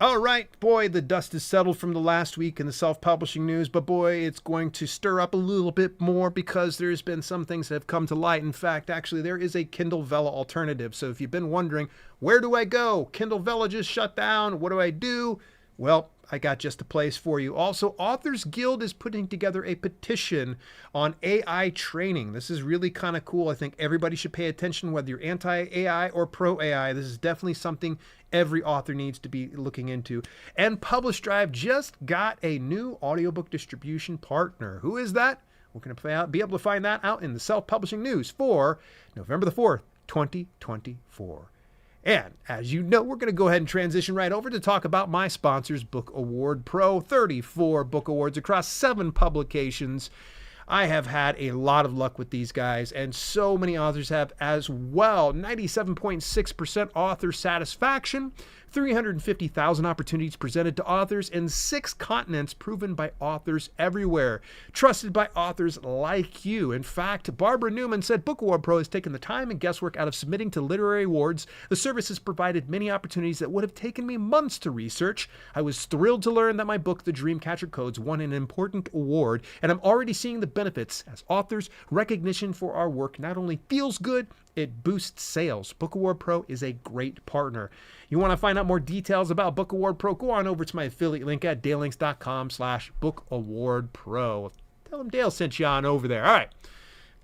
All right, boy, the dust is settled from the last week in the self-publishing news, but boy, it's going to stir up a little bit more because there's been some things that have come to light. In fact, actually, there is a Kindle Vella alternative. So if you've been wondering, where do I go? Kindle Vella just shut down. What do I do? Well, I got just a place for you. Also, Authors Guild is putting together a petition on AI training. This is really kind of cool. I think everybody should pay attention, whether you're anti-AI or pro-AI. This is definitely something every author needs to be looking into. And PublishDrive just got a new audiobook distribution partner. Who is that? We're going to be able to find that out in the self-publishing news for November the 4th, 2024. And as you know, we're going to go ahead and transition right over to talk about my sponsors, Book Award Pro, 34 book awards across 7 publications. I have had a lot of luck with these guys, and so many authors have as well. 97.6% author satisfaction, 350,000 opportunities presented to authors in 6 continents, proven by authors everywhere, trusted by authors like you. In fact, Barbara Newman said Book Award Pro has taken the time and guesswork out of submitting to literary awards. The service has provided many opportunities that would have taken me months to research. I was thrilled to learn that my book, The Dreamcatcher Codes, won an important award, and I'm already seeing the benefits as authors. Recognition for our work not only feels good, it boosts sales. Book Award Pro is a great partner. You want to find out more details about Book Award Pro? Go on over to my affiliate link at dalelinks.com/bookawardpro. Tell them Dale sent you on over there. All right.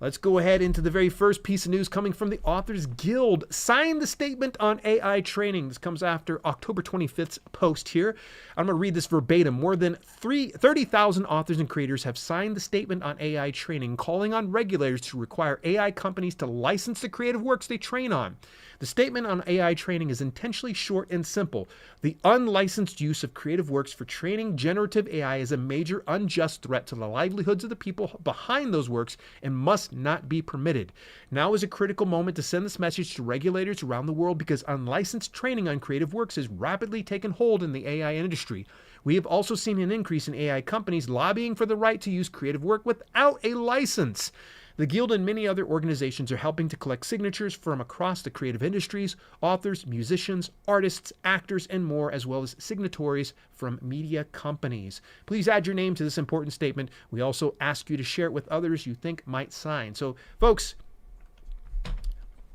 Let's go ahead into the very first piece of news coming from the Authors Guild. Signed the statement on AI training. This comes after October 25th's post here. I'm going to read this verbatim. More than 30,000 authors and creators have signed the statement on AI training, calling on regulators to require AI companies to license the creative works they train on. The statement on AI training is intentionally short and simple. The unlicensed use of creative works for training generative AI is a major unjust threat to the livelihoods of the people behind those works and must not be permitted. Now is a critical moment to send this message to regulators around the world because unlicensed training on creative works has rapidly taken hold in the AI industry. We have also seen an increase in AI companies lobbying for the right to use creative work without a license. The Guild and many other organizations are helping to collect signatures from across the creative industries, authors, musicians, artists, actors, and more, as well as signatories from media companies. Please add your name to this important statement. We also ask you to share it with others you think might sign. So, folks,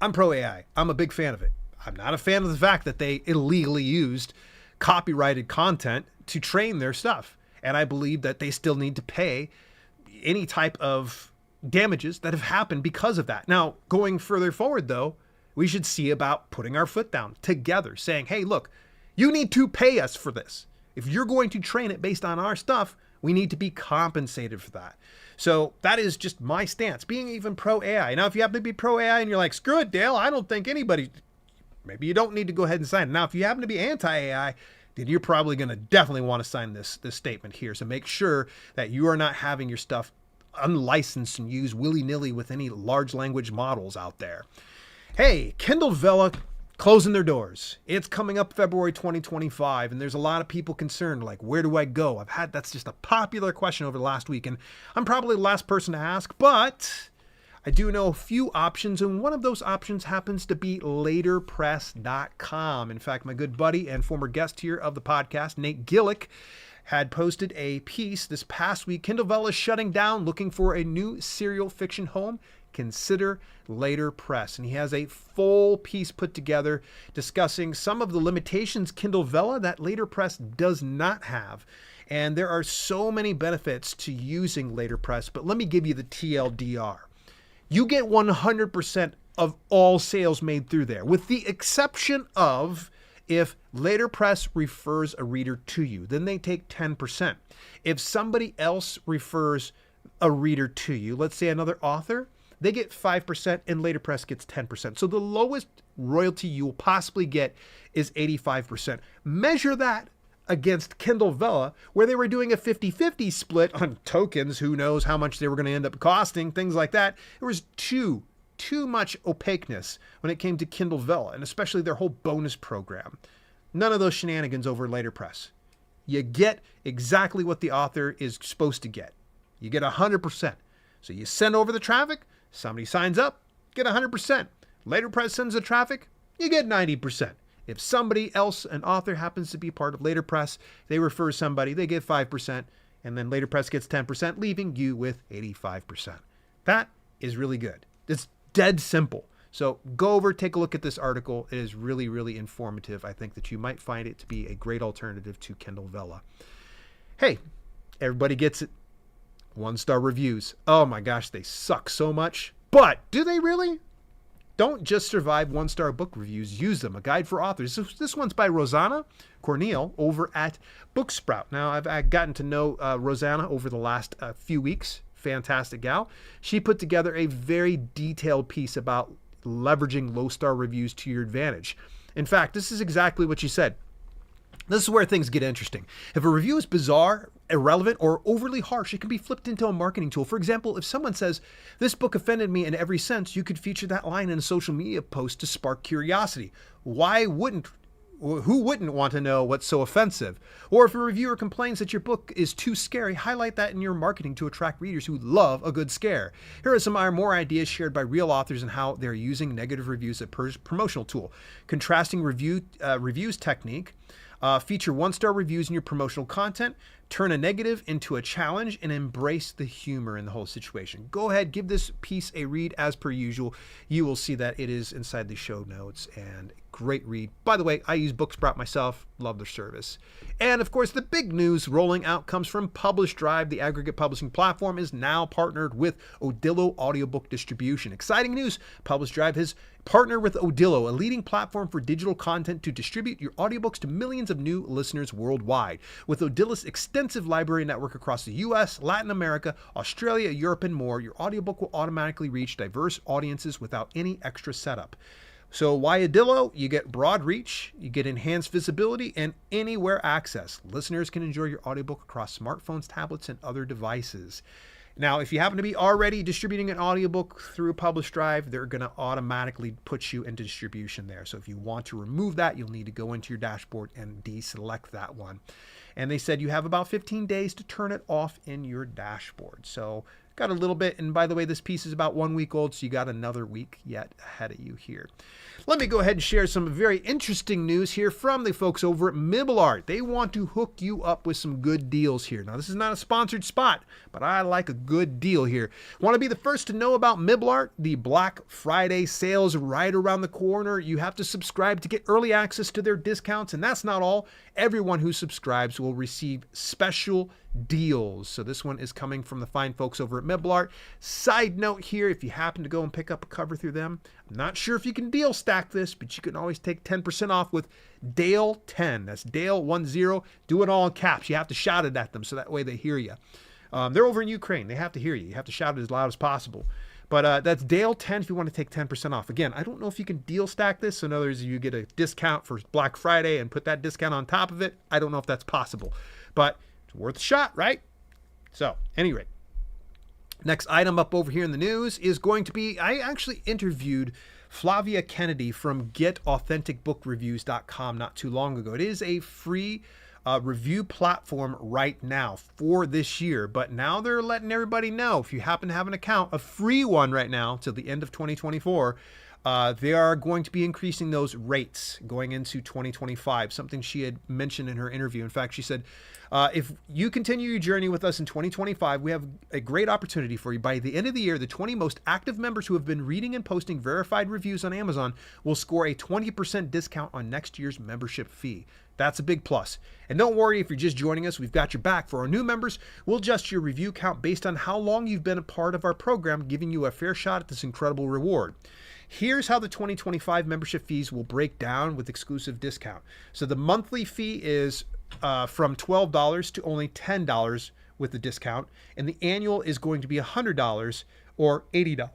I'm pro-AI. I'm a big fan of it. I'm not a fan of the fact that they illegally used copyrighted content to train their stuff. And I believe that they still need to pay any type of damages that have happened because of that. Now, going further forward, though, we should see about putting our foot down together, saying, hey, look, you need to pay us for this. If you're going to train it based on our stuff, we need to be compensated for that. So that is just my stance, being even pro-AI. Now, if you happen to be pro-AI and you're like, screw it, Dale, I don't think anybody, maybe you don't need to go ahead and sign it. Now, if you happen to be anti-AI, then you're probably going to definitely want to sign this statement here. So make sure that you are not having your stuff unlicensed and used willy-nilly with any large language models out there. Hey, Kindle Vella closing their doors. It's coming up February 2025, and there's a lot of people concerned, like, where do I go? That's just a popular question over the last week, and I'm probably the last person to ask, but I do know a few options, and one of those options happens to be Laterpress.com. In fact, my good buddy and former guest here of the podcast, Nate Gillick, had posted a piece this past week. Kindle Vella is shutting down, looking for a new serial fiction home. Consider Laterpress. And he has a full piece put together discussing some of the limitations Kindle Vella that Laterpress does not have. And there are so many benefits to using Laterpress, but let me give you the TLDR. You get 100% of all sales made through there, with the exception of if Laterpress refers a reader to you, then they take 10%. If somebody else refers a reader to you, let's say another author, they get 5% and Laterpress gets 10%. So the lowest royalty you will possibly get is 85%. Measure that against Kindle Vella, where they were doing a 50-50 split on tokens. Who knows how much they were going to end up costing, things like that. There was too much opaqueness when it came to Kindle Vella, and especially their whole bonus program. None of those shenanigans over Laterpress. You get exactly what the author is supposed to get. You get 100%. So you send over the traffic, somebody signs up, get 100%. Laterpress sends the traffic, you get 90%. If somebody else, an author, happens to be part of Laterpress, they refer somebody, they get 5%, and then Laterpress gets 10%, leaving you with 85%. That is really good. It's dead simple. So go over, take a look at this article. It is really, really informative. I think that you might find it to be a great alternative to Kindle Vella. Hey, everybody gets it. 1-star reviews. Oh my gosh, they suck so much. But do they really? Don't just survive 1-star book reviews. Use them. A guide for authors. This one's by Rosanna Corneal over at Booksprout. Now, I've gotten to know Rosanna over the last few weeks. Fantastic gal. She put together a very detailed piece about leveraging low-star reviews to your advantage. In fact, this is exactly what she said. This is where things get interesting. If a review is bizarre, irrelevant, or overly harsh, it can be flipped into a marketing tool. For example, if someone says, "This book offended me in every sense," you could feature that line in a social media post to spark curiosity. Who wouldn't want to know what's so offensive? Or if a reviewer complains that your book is too scary, highlight that in your marketing to attract readers who love a good scare. Here are some more ideas shared by real authors and how they're using negative reviews as a promotional tool. Contrasting reviews technique. Feature 1-star reviews in your promotional content. Turn a negative into a challenge and embrace the humor in the whole situation. Go ahead, give this piece a read as per usual. You will see that it is inside the show notes, and great read. By the way, I use Booksprout myself. Love their service. And of course, the big news rolling out comes from PublishDrive. The aggregate publishing platform is now partnered with Odilo audiobook distribution. Exciting news. PublishDrive has partnered with Odilo, a leading platform for digital content to distribute your audiobooks to millions of new listeners worldwide. With Odilo's extensive library network across the US, Latin America, Australia, Europe, and more, your audiobook will automatically reach diverse audiences without any extra setup. So why Odilo? You get broad reach, you get enhanced visibility, and anywhere access. Listeners can enjoy your audiobook across smartphones, tablets, and other devices. Now, if you happen to be already distributing an audiobook through PublishDrive, they're going to automatically put you into distribution there. So if you want to remove that, you'll need to go into your dashboard and deselect that one. And they said you have about 15 days to turn it off in your dashboard. So got a little bit, and by the way, this piece is about 1 week old, so you got another week yet ahead of you here. Let me go ahead and share some very interesting news here from the folks over at MiblArt. They want to hook you up with some good deals here. Now, this is not a sponsored spot, but I like a good deal here. Want to be the first to know about MiblArt? The Black Friday sales right around the corner. You have to subscribe to get early access to their discounts, and that's not all. Everyone who subscribes will receive special deals. So this one is coming from the fine folks over at MiblArt. Side note here, if you happen to go and pick up a cover through them, I'm not sure if you can deal stack this, but you can always take 10% off with Dale 10. That's Dale 10. Do it all in caps. You have to shout it at them so that way they hear you. They're over in Ukraine. They have to hear you. You have to shout it as loud as possible. But that's Dale 10 if you want to take 10% off. Again, I don't know if you can deal stack this. So in other words, you get a discount for Black Friday and put that discount on top of it. I don't know if that's possible, but it's worth a shot, right? So, anyway, next item up over here in the news is going to be, I actually interviewed Flavia Kennedy from GetAuthenticBookReviews.com not too long ago. It is a free review platform right now for this year, but now they're letting everybody know, if you happen to have an account, a free one right now till the end of 2024, they are going to be increasing those rates going into 2025, something she had mentioned in her interview. In fact, she said, if you continue your journey with us in 2025, we have a great opportunity for you. By the end of the year, the 20 most active members who have been reading and posting verified reviews on Amazon will score a 20% discount on next year's membership fee. That's a big plus. And don't worry if you're just joining us, we've got your back. For our new members, we'll adjust your review count based on how long you've been a part of our program, giving you a fair shot at this incredible reward. Here's how the 2025 membership fees will break down with exclusive discount. So the monthly fee is from $12 to only $10 with the discount, and the annual is going to be $100 or $80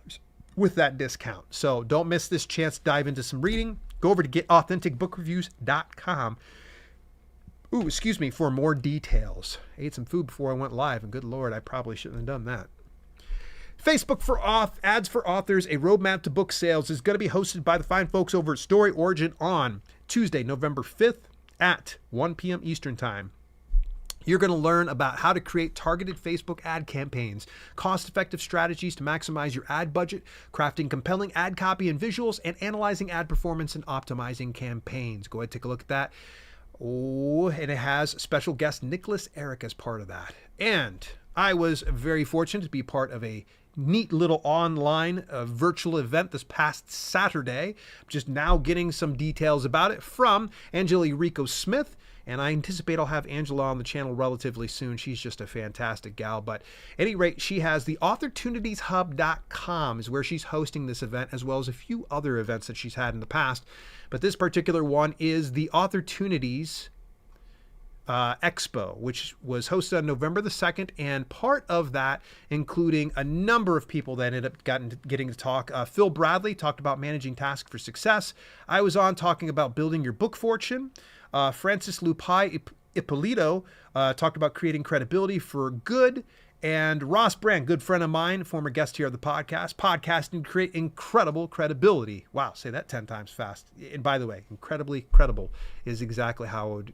with that discount. So don't miss this chance to dive into some reading. Go over to GetAuthenticBookReviews.com. Ooh, excuse me, for more details. I ate some food before I went live, and good Lord, I probably shouldn't have done that. Facebook for Ads for Authors, a roadmap to book sales, is going to be hosted by the fine folks over at Story Origin on Tuesday, November 5th at 1 p.m. Eastern Time. You're going to learn about how to create targeted Facebook ad campaigns, cost-effective strategies to maximize your ad budget, crafting compelling ad copy and visuals, and analyzing ad performance and optimizing campaigns. Go ahead and take a look at that. Oh, and it has special guest Nicholas Eric as part of that. And I was very fortunate to be part of a neat little online virtual event this past Saturday. Just now getting some details about it from Angela Rico Smith. And I anticipate I'll have Angela on the channel relatively soon. She's just a fantastic gal. But at any rate, she has the AuthoRtunities.com is where she's hosting this event, as well as a few other events that she's had in the past. But this particular one is the AuthoRtunities Expo, which was hosted on November the 2nd. And part of that, including a number of people that ended up getting to talk. Phil Bradley talked about managing tasks for success. I was on talking about building your book fortune. Francis Lupai Ippolito talked about creating credibility for good. And Ross Brand, good friend of mine, former guest here of the podcast, podcasting to create incredible credibility. Wow, say that 10 times fast. And by the way, incredibly credible is exactly how I would,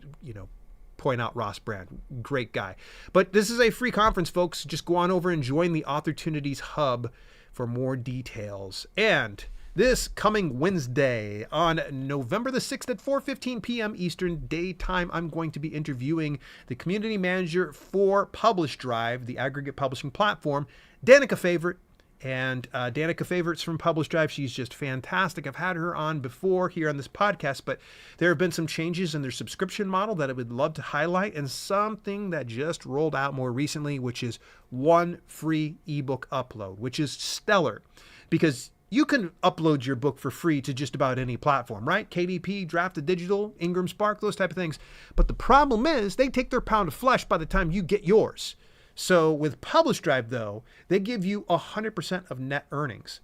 point out Ross Brand. Great guy. But this is a free conference, folks. Just go on over and join the AuthoRtunities Hub for more details. And this coming Wednesday on November the 6th at 4:15 p.m. Eastern Daytime, I'm going to be interviewing the community manager for PublishDrive, the aggregate publishing platform, Danica Favorite. And Danica Favorite's from PublishDrive. She's just fantastic. I've had her on before here on this podcast, but there have been some changes in their subscription model that I would love to highlight, and something that just rolled out more recently, which is one free ebook upload, which is stellar because you can upload your book for free to just about any platform, right? KDP, Draft2Digital, Ingram Spark, those type of things. But the problem is they take their pound of flesh by the time you get yours. So with PublishDrive, though, they give you 100% of net earnings.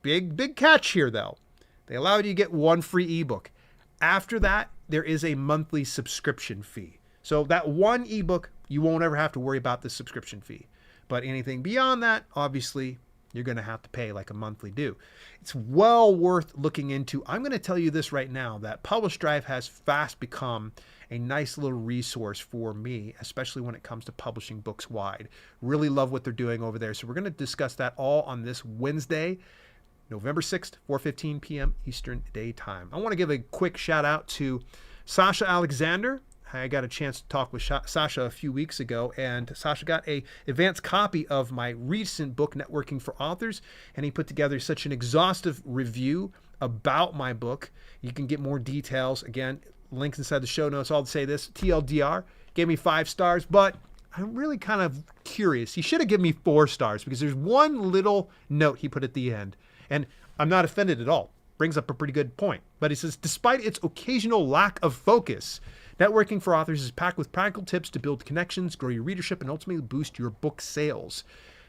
Big catch here, though. They allow you to get one free ebook. After that, there is a monthly subscription fee. So that one ebook, you won't ever have to worry about the subscription fee. But anything beyond that, obviously, you're going to have to pay like a monthly due. It's well worth looking into. I'm going to tell you this right now, that PublishDrive has fast become a nice little resource for me, especially when it comes to publishing books wide. Really love what they're doing over there. So we're going to discuss that all on this Wednesday, November 6th, 4:15 p.m. Eastern Daytime. I want to give a quick shout out to Sasha Alexander. I got a chance to talk with Sasha a few weeks ago, and Sasha got an advanced copy of my recent book, Networking for Authors, and he put together such an exhaustive review about my book. You can get more details. Again, links inside the show notes. I'll say this, TLDR, gave me 5 stars, but I'm really kind of curious. He should have given me 4 stars because there's one little note he put at the end, and I'm not offended at all. Brings up a pretty good point. But he says, despite its occasional lack of focus, Networking for Authors is packed with practical tips to build connections, grow your readership, and ultimately boost your book sales.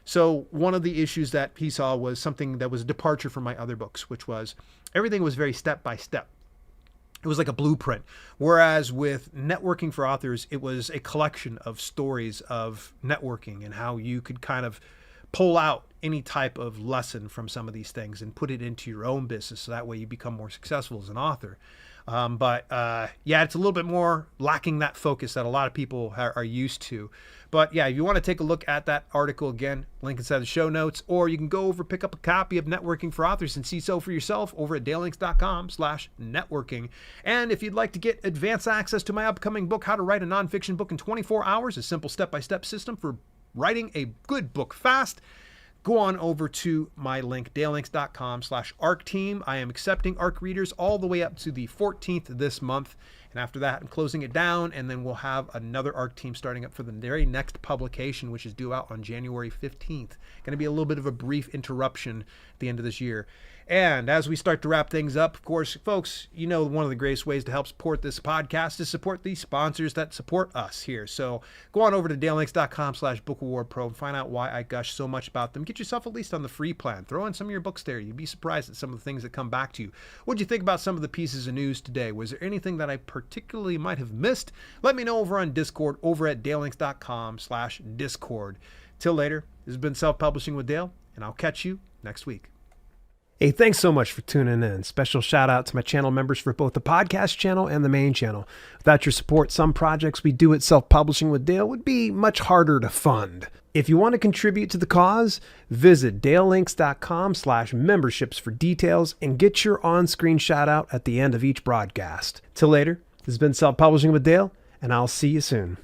So one of the issues that he saw was something that was a departure from my other books, which was everything was very step by step. It was like a blueprint. Whereas with Networking for Authors, it was a collection of stories of networking and how you could kind of pull out any type of lesson from some of these things and put it into your own business. So that way you become more successful as an author. Yeah, it's a little bit more lacking that focus that a lot of people are used to. But yeah, if you want to take a look at that article, again, link inside the show notes, or you can go over, pick up a copy of Networking for Authors and see so for yourself over at dalelinks.com/networking. And if you'd like to get advanced access to my upcoming book, How to Write a Nonfiction Book in 24 Hours, a simple step-by-step system for writing a good book fast, go on over to my link, dalelinks.com/ARC-team. I am accepting ARC readers all the way up to the 14th this month. And after that, I'm closing it down, and then we'll have another ARC team starting up for the very next publication, which is due out on January 15th. Going to be a little bit of a brief interruption at the end of this year. And as we start to wrap things up, of course, folks, you know one of the greatest ways to help support this podcast is support the sponsors that support us here. So go on over to dalelinks.com/bookawardpro and find out why I gush so much about them. Get yourself at least on the free plan. Throw in some of your books there. You'd be surprised at some of the things that come back to you. What did you think about some of the pieces of news today? Was there anything that I particularly might have missed? Let me know over on Discord over at dalelinks.com/discord. Till later, this has been Self-Publishing with Dale, and I'll catch you next week. Hey, thanks so much for tuning in. Special shout out to my channel members for both the podcast channel and the main channel. Without your support, some projects we do at Self-Publishing with Dale would be much harder to fund. If you want to contribute to the cause, visit dalelinks.com/memberships for details and get your on-screen shout out at the end of each broadcast. Till later, this has been Self-Publishing with Dale, and I'll see you soon.